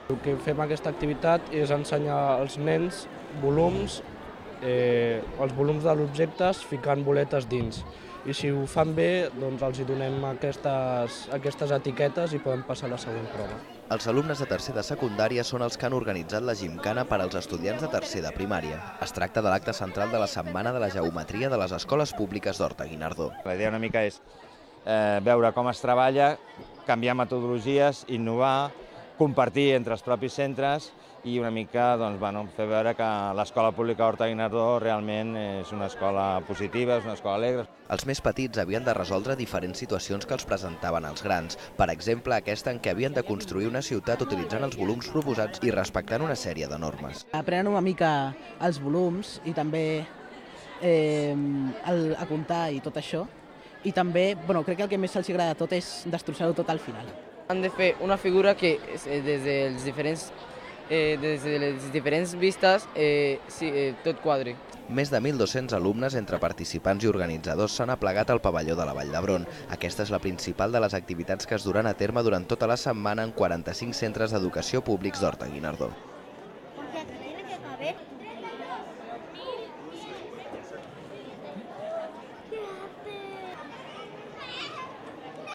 El que fem aquesta activitat és ensenyar als nens volums, els volums de l'objectes ficant boletes dins. I si ho fan bé, doncs els hi donem aquestes etiquetes i poden passar a la següent prova. Els alumnes de tercer de secundària són els que han organitzat la gimcana per als estudiants de tercer de primària. Es tracta de l'acte central de la Setmana de la Geometria de les Escoles Públiques d'Horta-Guinardó. La idea una mica és veure com es treballa, canviar metodologies, innovar, compartir entre els propis centres i una mica fer veure que l'Escola Pública Horta-Guinardó realment és una escola positiva, és una escola alegre. Els més petits havien de resoldre diferents situacions que els presentaven els grans. Per exemple, aquesta en què havien de construir una ciutat utilitzant els volums proposats i respectant una sèrie de normes. Aprenen una mica els volums i també a comptar i tot això. I també, crec que el que més els agrada tot és destrossar-ho tot al final. Han de fer una figura que des de les diferents vistes tot quadri. Més de 1.200 alumnes, entre participants i organitzadors, s'han aplegat al pavelló de la Vall d'Hebron. Aquesta és la principal de les activitats que es duran a terme durant tota la setmana en 45 centres d'educació públics d'Horta-Guinardó.